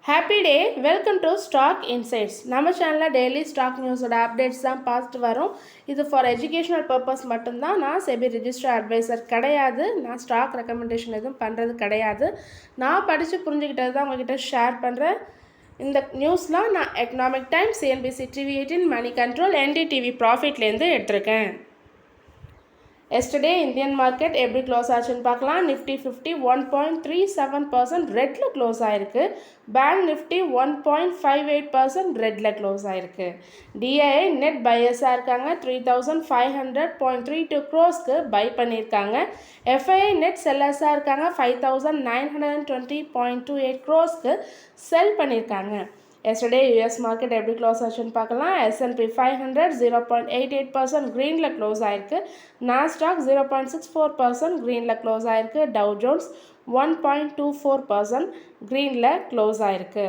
Happy day. Welcome to stock insights. நம்ம சேனலில் daily stock நியூஸோட updates தான் பார்த்துட்டு வரோம். இது ஃபார் எஜுகேஷனல் பர்பஸ் மட்டும்தான். நான் செபி ரிஜிஸ்டர் அட்வைசர் கிடையாது. நான் ஸ்டாக் ரெக்கமெண்டேஷன் எதுவும் பண்ணுறது கிடையாது. நான் படித்து புரிஞ்சுக்கிட்டது தான் உங்ககிட்ட ஷேர் பண்ணுறேன். இந்த நியூஸ்லாம் நான் economic times, CNBC TV18, money control, NDTV ப்ராஃபிட்லேருந்து எடுத்திருக்கேன். எஸ்டர்டே இந்தியன் மார்க்கெட் எப்படி க்ளோஸ் ஆச்சுன்னு பார்க்கலாம். நிஃப்டி 50 1.37% ரெட்டில் க்ளோஸ் ஆகிருக்கு. பேங்க் நிஃப்டி 1.58% ரெட்டில் க்ளோஸ் ஆகிருக்கு. டிஐஐ நெட் பையர்ஸாக இருக்காங்க. 3500.32 க்ரோஸ்க்கு பை பண்ணியிருக்காங்க. எஃப்ஐஐ நெட் செல்லர்ஸாக இருக்காங்க. 5920.28 க்ரோஸ்க்கு செல் பண்ணியிருக்காங்க. எஸ்டர்டே யூஎஸ் மார்க்கெட் எப்படி க்ளோஸ் ஆச்சுன்னு பார்க்கலாம். S&P 500 0.88% க்ரீனில் க்ளோஸ் ஆகிருக்கு. நாஸ்டாக் 0.64% க்ரீனில் க்ளோஸ் ஆகிருக்கு. டவ் ஜோன்ஸ் 1.24% க்ரீனில் க்ளோஸ் ஆகிருக்கு.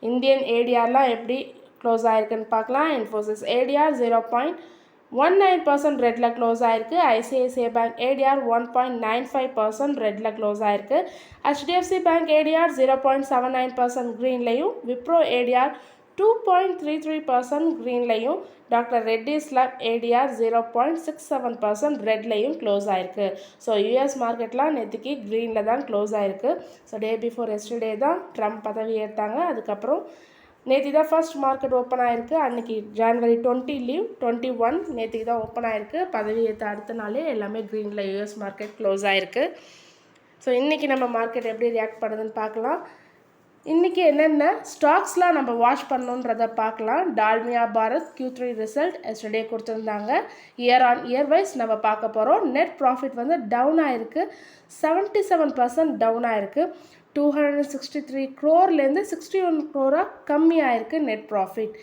இந்தியன் ஏடிஆர்லாம் எப்படி க்ளோஸ் ஆகிருக்குன்னு பார்க்கலாம். இன்ஃபோசிஸ் ஏடிஆர் 0.19% ரெட்டில் க்ளோஸ் ஆகிருக்கு. ஐசிஐசிஐ பேங்க் ஏடிஆர் 1.95% ரெட்டில் க்ளோஸ் ஆகிருக்கு. HDFC பேங்க் ஏடிஆர் 0.79% க்ரீன்லையும், விப்ரோ ஏடிஆர் 2.33% க்ரீன்லையும், டாக்டர் ரெட்டிஸ் லேப் ஏடிஆர் 0.67% ரெட்லையும் க்ளோஸ் ஆகிருக்கு. ஸோ யூஎஸ் மார்க்கெட்லாம் நேற்றுக்கு க்ரீனில் தான் க்ளோஸ் ஆகிருக்கு. ஸோ டே பிஃபோர் எஸ்டர்டே தான் ட்ரம்ப் பதவி ஏற்றாங்க. அதுக்கப்புறம் நேற்று தான் ஃபர்ஸ்ட் மார்க்கெட் ஓப்பன் ஆகிருக்கு. அன்றைக்கி January 20 லீவ் 21 நேற்றுக்கு தான் ஓப்பன் ஆகிருக்கு. பதவி ஏற்ற அடுத்த நாளே எல்லாமே க்ரீனில் யூஎஸ் மார்க்கெட் க்ளோஸ் ஆகிருக்கு. ஸோ இன்றைக்கி நம்ம மார்க்கெட் எப்படி ரியாக்ட் பண்ணுதுன்னு பார்க்கலாம். இன்றைக்கி என்னென்ன ஸ்டாக்ஸ்லாம் நம்ம வாட்ச் பண்ணணுன்றதை பார்க்கலாம். Dalmia Bharat Q3 result yesterday கொடுத்துருந்தாங்க. இயர் ஆன் இயர் வைஸ் நம்ம பார்க்க போகிறோம். நெட் ப்ராஃபிட் வந்து டவுன் ஆகிருக்கு. 77% டவுன் ஆகிருக்கு. 263 crore-லேருந்து 61 crore கம்மியாயிருக்கு நெட் ப்ராஃபிட்.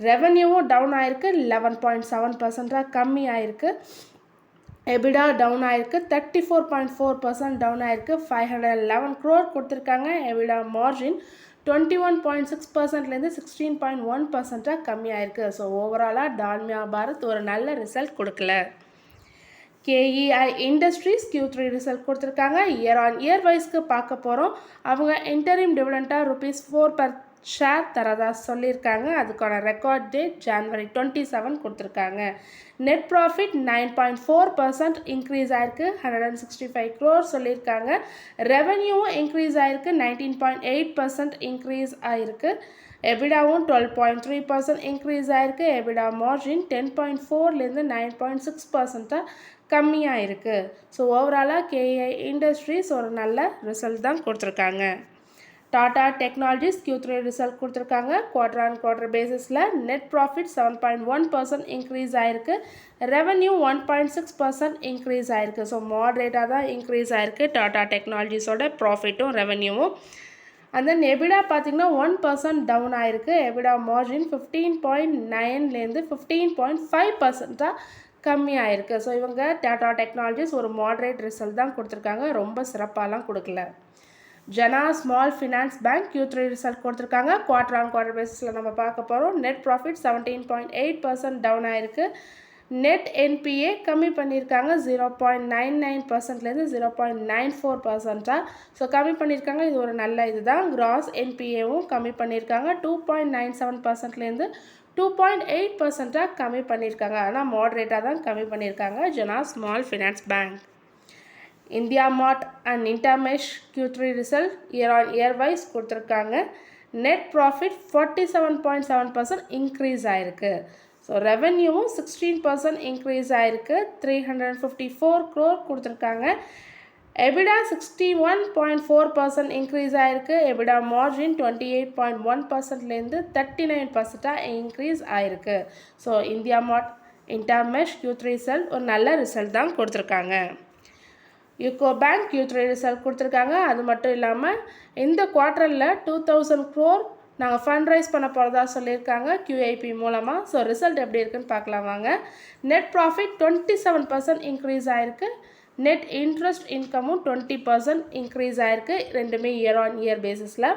ரெவன்யூவும் டவுன் ஆகிருக்கு. 11.7% கம்மி ஆகிருக்கு. எபிடா டவுன் ஆகிருக்கு. 34.4% டவுன் ஆகிருக்கு. 511 crore கொடுத்துருக்காங்க. எபிடா மார்ஜின் 21.6%லேருந்து 16.1% கம்மி ஆகிருக்கு. ஸோ ஓவராலாக டால்மியா பாரத் ஒரு நல்ல ரிசல்ட் கொடுக்கல. KEI இண்டஸ்ட்ரீஸ் Q3 ரிசல்ட் கொடுத்துருக்காங்க. இயர் ஆன் இயர் வைஸ்க்கு பார்க்க போகிறோம். அவங்க இன்டரிம் டிவிடெண்ட்டாக ₹4 per ஷேர் தரதா சொல்லியிருக்காங்க. அதுக்கான ரெக்கார்ட் டேட் January 27 கொடுத்துருக்காங்க. நெட் ப்ராஃபிட் 9.4% இன்க்ரீஸ் ஆகிருக்கு. 165 crore சொல்லியிருக்காங்க. ரெவன்யூவும் இன்க்ரீஸ் ஆகிருக்கு. 19.8% இன்க்ரீஸ் ஆகிருக்கு. எபிடாவும் 12.3% இன்க்ரீஸ் ஆகிருக்கு. எபிடா மார்ஜின் 10.4லேருந்து 9.6% கம்மியாக இருக்குது. ஸோ ஓவராலாக KEI இண்டஸ்ட்ரீஸ் ஒரு நல்ல ரிசல்ட் தான் கொடுத்துருக்காங்க. டாடா டெக்னாலஜிஸ் Q3 ரிசல்ட் கொடுத்துருக்காங்க. குவார்டர் ஆன் குவார்டர் பேசிஸில் நெட் ப்ராஃபிட் 7.1% இன்க்ரீஸ் ஆகிருக்கு. ரெவன்யூ 1.6% இன்க்ரீஸ் ஆகிருக்கு. ஸோ மாட்ரேட்டாக தான் இன்க்ரீஸ் ஆகிருக்கு டாடா டெக்னாலஜிஸோட ப்ராஃபிட்டும் ரெவன்யூவும். அண்ட் தென் எபிடா பார்த்திங்கன்னா 1% டவுன் ஆகிருக்கு. எபிடா மார்ஜின் 15.9லேருந்து 15.5% கம்மி ஆகிருக்கு. ஸோ இவங்க டாடா டெக்னாலஜிஸ் ஒரு மாட்ரேட் ரிசல்ட் தான் கொடுத்துருக்காங்க. ரொம்ப சிறப்பாலாம் கொடுக்கல. Jana small finance bank Q3 result கொடுத்துருக்காங்க. குவார்டர் ஆன் குவார்டர் பேசிஸில் நம்ம பார்க்க போகிறோம். நெட் ப்ராஃபிட் 17.8% டவுன் ஆகிருக்கு. நெட் NPA கம்மி பண்ணியிருக்காங்க. 0.99%லேருந்து 0.94%. ஸோ கம்மி பண்ணியிருக்காங்க. இது ஒரு நல்ல இதுதான். கிராஸ் NPAவும் கம்மி பண்ணியிருக்காங்க. 2.97%லேருந்து 2.8% கம்மி பண்ணியிருக்காங்க. ஆனால் மாட்ரேட்டாக தான் கம்மி பண்ணியிருக்காங்க Jana small finance bank. IndiaMART and Intermesh Q3 result year on year wise கொடுத்துருக்காங்க. நெட் ப்ராஃபிட் 47.7% இன்க்ரீஸ் ஆகிருக்கு. ஸோ ரெவன்யூவும் 16% இன்க்ரீஸ் ஆகிருக்கு. 354 crore கொடுத்துருக்காங்க. எபிடா 61.4% இன்க்ரீஸ் ஆகிருக்கு. எபிடா மார்ஜின் 28.1%லேருந்து 39% இன்க்ரீஸ் ஆகிருக்கு. So IndiaMART Intermesh Q3 result ஒரு நல்ல ரிசல்ட் தான் கொடுத்துருக்காங்க. யூகோ பேங்க் Q3 ரிசல்ட் கொடுத்துருக்காங்க. அது மட்டும் இல்லாமல் இந்த குவார்ட்டரில் 2000 crore நாங்கள் ஃபண்ட் ரைஸ் பண்ண போகிறதா சொல்லியிருக்காங்க QIP மூலமாக. ஸோ ரிசல்ட் எப்படி இருக்குன்னு பார்க்கலாம் வாங்க. நெட் ப்ராஃபிட் 27% இன்க்ரீஸ் ஆகிருக்கு. நெட் இன்ட்ரெஸ்ட் இன்கமும் 20% இன்க்ரீஸ் ஆகிருக்கு. ரெண்டுமே இயர் ஆன் இயர் பேசிஸில்.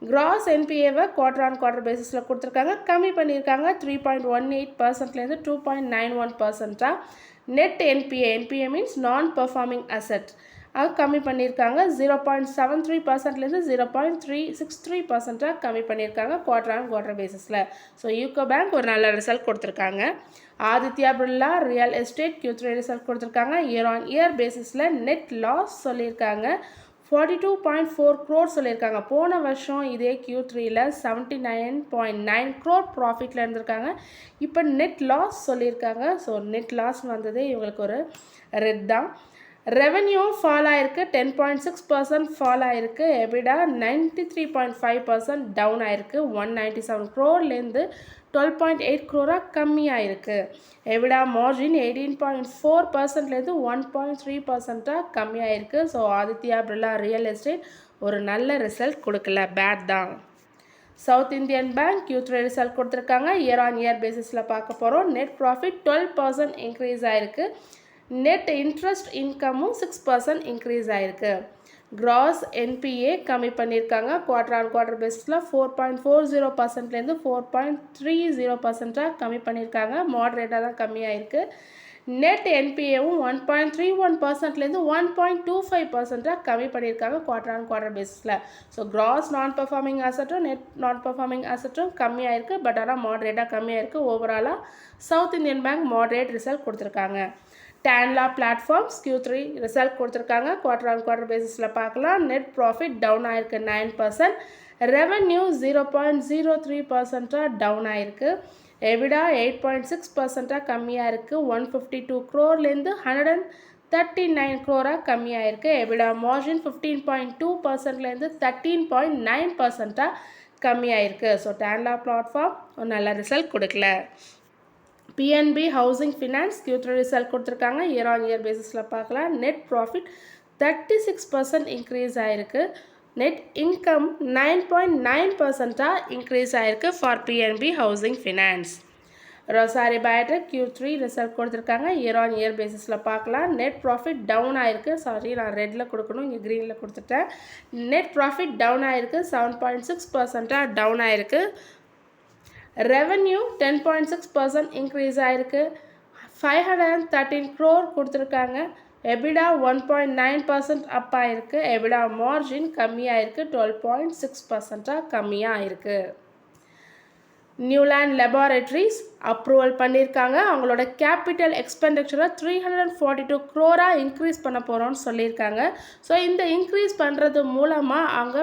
கிராஸ் NPAவை குவார்டர் ஆன் குவார்டர் பேசிஸில் கொடுத்துருக்காங்க. கம்மி பண்ணியிருக்காங்க. 3.18%லேருந்து 2.91%. நெட் NPA மீன்ஸ் நான் பெர்ஃபார்மிங் அசட். அது கம்மி பண்ணியிருக்காங்க. 0.73%லேருந்து 0.363% கம்மி பண்ணியிருக்காங்க குவார்டர் ஆன் குவார்டர் பேசிஸில். ஸோ யூகோ பேங்க் ஒரு நல்ல ரிசல்ட் கொடுத்துருக்காங்க. Aditya Birla real estate Q3 result கொடுத்துருக்காங்க. இயர் ஆன் இயர் பேசிஸில் நெட் லாஸ் சொல்லியிருக்காங்க. 42.4 crore சொல்லியிருக்காங்க. போன வருஷம் இதே Q3ல 79.9 crore ப்ராஃபிட்டில் இருந்திருக்காங்க. இப்போ நெட் லாஸ் சொல்லியிருக்காங்க. ஸோ நெட் லாஸ் வந்ததே இவங்களுக்கு ஒரு ரெட் தான். ரெவென்யூ ஃபால் ஆயிருக்கு, 10.6% ஃபால் ஆயிருக்கு. எபிடா 93.5% டவுன் ஆயிருக்கு. 197 crore-லேருந்து 12.8 crore கம்மியாயிருக்கு. எபிடா மார்ஜின் 18.4%லேருந்து 1.3% கம்மியாயிருக்கு. So Aditya Birla real estate ஒரு நல்ல ரிசல்ட் கொடுக்கல, பேட் தான். South Indian bank Q3 result கொடுத்துருக்காங்க. இயர் ஆன் இயர் பேசிஸில் பார்க்க போகிறோம். நெட் ப்ராஃபிட் 12% இன்க்ரீஸ் ஆயிருக்கு. நெட் இன்ட்ரெஸ்ட் இன்கமும் 6% இன்க்ரீஸ் ஆயிருக்கு. கிராஸ் என்பிஏ கம்மி பண்ணியிருக்காங்க. குவார்டர் ஆன் குவார்டர் பேசிஸில் 4.40%லேருந்து 4.30% கம்மி பண்ணியிருக்காங்க. மாடரேட்டாக தான் கம்மியாயிருக்கு. நெட் என்பிஏவும் 1.31%லேருந்து 1.25% கம்மி பண்ணியிருக்காங்க குவார்டர் ஆன் குவார்டர் பேசிஸில். ஸோ கிராஸ் நான் பெர்ஃபார்மிங் அசட்டும் நெட் நான் பெர்ஃபார்மிங் அசட்டும் கம்மியாயிருக்கு. பட் ஆனால் மாடரேட்டாக கம்மியாயிருக்கு. ஓவராலாக South Indian bank moderate result கொடுத்துருக்காங்க. Tanla Platforms Q3 ரிசல்ட் கொடுத்துருக்காங்க. குவார்டர் ஆன் குவார்டர் பேசிஸில் பார்க்கலாம். நெட் ப்ராஃபிட் டவுன் ஆயிருக்கு 9%. ரெவென்யூ 0.03% டவுன் ஆயிருக்கு. எபிடா 8.6% கம்மியாக இருக்குது. 152 crore-லேருந்து 139 crore கம்மியாக இருக்குது. எபிடா மார்ஜின் 15.2%லேருந்து 13.9% கம்மியாக இருக்குது. ஸோ Tanla Platform ஒரு நல்ல ரிசல்ட் கொடுக்கல. PNB housing finance Q3 result கொடுத்துருக்காங்க. இயர் ஆன் இயர் பேசிஸில் பார்க்கலாம். நெட் ப்ராஃபிட் 36% இன்க்ரீஸ் ஆயிருக்கு. நெட் இன்கம் 9.9% இன்க்ரீஸ் ஆயிருக்கு for PNB housing finance. Rossari Biotech Q3 result கொடுத்துருக்காங்க. இயர் ஆன் இயர் பேசிஸில் பார்க்கலாம். நெட் ப்ராஃபிட் டவுன் ஆயிருக்கு. சாரி, நான் ரெட்டில் கொடுக்கணும், இங்கே க்ரீனில் கொடுத்துட்டேன். நெட் ப்ராஃபிட் டவுன் ஆயிருக்கு. 7.6% டவுன் ஆயிருக்கு. ரெவென்யூ 10.6% இன்க்ரீஸ் ஆயிருக்கு. 513 crore கொடுத்துருக்காங்க. எபிடா 1.9% அப் ஆயிருக்கு. EBITDA margin கம்மியாயிருக்கு. 12.6% கம்மியாக ஆயிருக்கு. நியூலாண்ட் லெபார்டரிஸ் அப்ரூவல் பண்ணியிருக்காங்க. அவங்களோட கேபிட்டல் எக்ஸ்பெண்டிச்சரை 342 crore இன்க்ரீஸ் பண்ண போகிறோன்னு சொல்லியிருக்காங்க. ஸோ இந்த இன்க்ரீஸ் பண்ணுறது மூலமாக அவங்க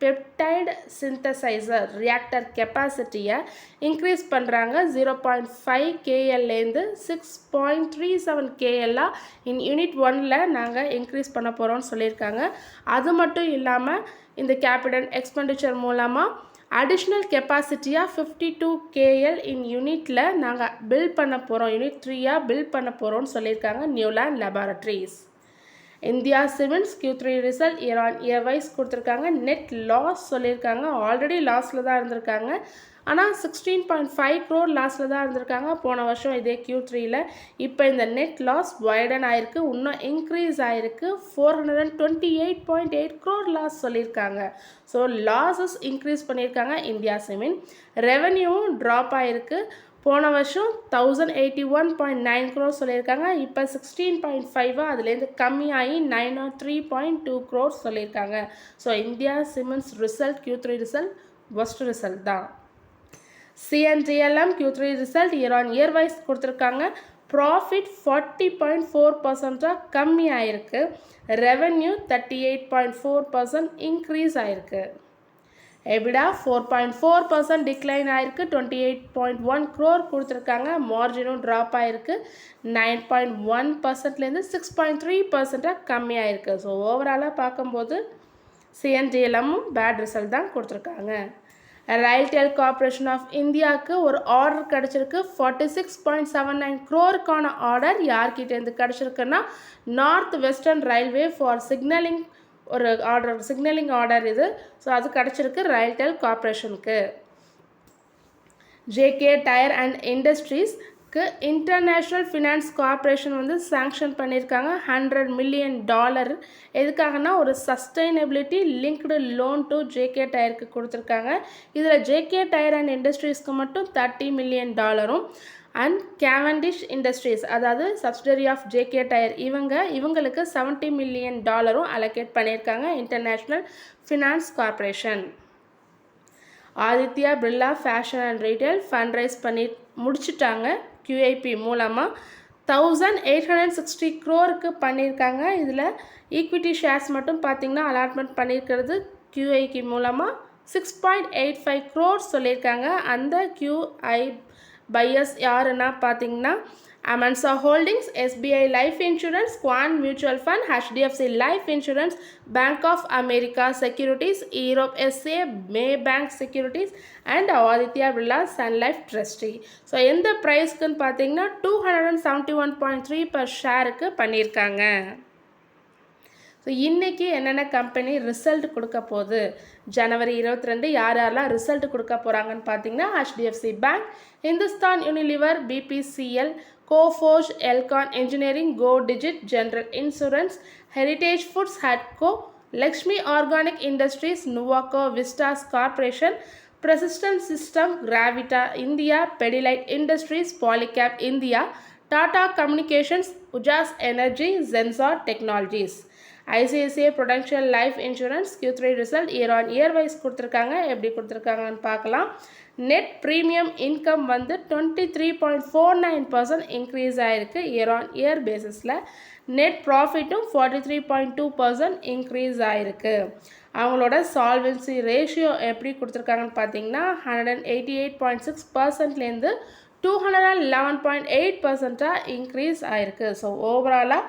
பெப்டைடு சிந்தசைசர் ரியாக்டர் கெப்பாசிட்டியை இன்க்ரீஸ் பண்ணுறாங்க. 0.5 KL-லேருந்து 6.37 KL இன் யூனிட் 1ல் நாங்கள் இன்க்ரீஸ் பண்ண போகிறோம்னு சொல்லியிருக்காங்க. அது மட்டும் இல்லாமல் இந்த கேபிட்டல் எக்ஸ்பெண்டிச்சர் மூலமாக அடிஷ்னல் கெப்பாசிட்டியாக 52 KL இன் யூனிட்டில் நாங்கள் பில்ட் பண்ண போகிறோம், யூனிட் 3 பில்ட் பண்ண போகிறோம்னு சொல்லியிருக்காங்க Neuland laboratories. India cements Q3 result year on year wise கொடுத்துருக்காங்க. நெட் லாஸ் சொல்லியிருக்காங்க. ஆல்ரெடி லாஸில் தான் இருந்திருக்காங்க. ஆனால் 16.5 crore லாஸில் தான் இருந்திருக்காங்க போன வருஷம் இதே Q3ல. இப்போ இந்த நெட் லாஸ் வைடன் ஆயிருக்கு, இன்னும் இன்க்ரீஸ் ஆயிருக்கு. 428.8 crore லாஸ் சொல்லியிருக்காங்க. ஸோ லாஸஸ் இன்க்ரீஸ் பண்ணியிருக்காங்க இந்தியா சிமெண்ட். ரெவென்யூவும் ட்ராப் ஆயிருக்கு. போன வருஷம் 1081.9 crore சொல்லியிருக்காங்க. இப்போ 16.5 அதுலேருந்து கம்மியாகி 903.2 crore சொல்லியிருக்காங்க. So India cements result Q3 result worst result தான். CNTLM Q3 result year on year wise கொடுத்துருக்காங்க. ப்ராஃபிட் 40.4% கம்மி ஆயிருக்கு. ரெவென்யூ 38.4% இன்க்ரீஸ் ஆயிருக்கு. எபிடா 4.4% டிக்ளைன் ஆயிருக்கு. 28.1 crore கொடுத்துருக்காங்க. மார்ஜினும் ட்ராப் ஆயிருக்கு. 9.1%லேருந்து 6.3% கம்மி ஆயிருக்கு. ஸோ ஓவராலாக பார்க்கும்போது CNTLமும் பேட் ரிசல்ட் தான் கொடுத்துருக்காங்க. ரயில்டெல் கார்பரேஷன் ஆஃப் இந்தியாவுக்கு ஒரு ஆர்டர் கிடச்சிருக்கு. 46.79 crore ஆர்டர் யார்கிட்டேருந்து கிடச்சிருக்குன்னா north western railway for signalling ஒரு ஆர்டர், சிக்னலிங் ஆர்டர் இது. ஸோ அது கிடச்சிருக்கு ரயில்டெல் கார்பரேஷனுக்கு. JK டயர் அண்ட் இண்டஸ்ட்ரீஸ்க்கு இன்டர்நேஷ்னல் ஃபினான்ஸ் கார்பரேஷன் வந்து சாங்ஷன் பண்ணியிருக்காங்க. $100 million. எதுக்காகனா ஒரு sustainability linked loan to JK டயருக்கு கொடுத்துருக்காங்க. இதில் JK டயர் அண்ட் இண்டஸ்ட்ரீஸ்க்கு மட்டும் $30 million. அண்ட் கேவண்டிஷ் இண்டஸ்ட்ரீஸ் அதாவது சப்சிடரி ஆஃப் ஜேகே டயர் இவங்களுக்கு $70 மில்லியன் அலோகேட் பண்ணியிருக்காங்க international finance corporation. Aditya Birla fashion and retail fund raise பண்ணி முடிச்சுட்டாங்க. QIP மூலமாக 1860 crore பண்ணியிருக்காங்க. இதில் ஈக்விட்டி ஷேர்ஸ் மட்டும் பார்த்திங்கன்னா அலாட்மெண்ட் பண்ணியிருக்கிறது QIP மூலமாக 6.85 crore சொல்லியிருக்காங்க. அந்த QI பையர்ஸ் யாருன்னா பார்த்திங்கன்னா Amansa holdings, SBI life insurance, Quant mutual fund, HDFC life insurance, bank of America securities, Europe SA, Maybank securities and Aditya Birla sun life trustee. So எந்த ப்ரைஸ்க்குன்னு பார்த்தீங்கன்னா 271.3 per ஷேருக்கு பண்ணியிருக்காங்க. ஸோ இன்றைக்கி என்னென்ன கம்பெனி ரிசல்ட் கொடுக்க போகுது, ஜனவரி 22 யாரெல்லாம் ரிசல்ட் கொடுக்க போகிறாங்கன்னு பார்த்தீங்கன்னா HDFC bank, Hindustan Unilever, BPCL, Coforge, Elecon engineering, Go Digit, general insurance, Heritage foods, ஹட்கோ, Lakshmi organic industries, Nuvoco Vistas corporation, Persistent systems, Gravita India, Pidilite industries, Polycab India, Tata communications, Ujaas energy, Zensar technologies. ICICI Prudential life insurance Q3 result year on year wise கொடுத்துருக்காங்க. எப்படி கொடுத்துருக்காங்கன்னு பார்க்கலாம். Net premium income 23.49% increase ஆகிருக்கு year on year பேசிஸில். Net ப்ராஃபிட்டும் 43.2% increase ஆகிருக்கு. அவங்களோட சால்வன்சி ரேஷியோ எப்படி கொடுத்துருக்காங்கன்னு பார்த்தீங்கன்னா 188.6%லேருந்து 211.8% இன்க்ரீஸ் ஆகிருக்கு. ஸோ ஓவராலாக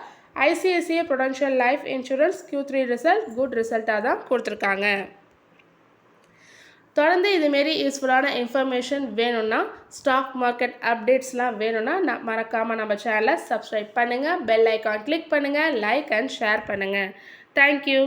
ICICI Prudential life insurance Q3 result good ரிசல்ட்டாக தான் கொடுத்துருக்காங்க. தொடர்ந்து இதுமாரி யூஸ்ஃபுல்லான இன்ஃபர்மேஷன் வேணும்னா, ஸ்டாக் மார்க்கெட் அப்டேட்ஸ்லாம் வேணும்னா மறக்காமல் நம்ம சேனலை சப்ஸ்கிரைப் பண்ணுங்கள், பெல் ஐக்கான் கிளிக் பண்ணுங்கள், லைக் அண்ட் ஷேர் பண்ணுங்கள். தேங்க்யூ.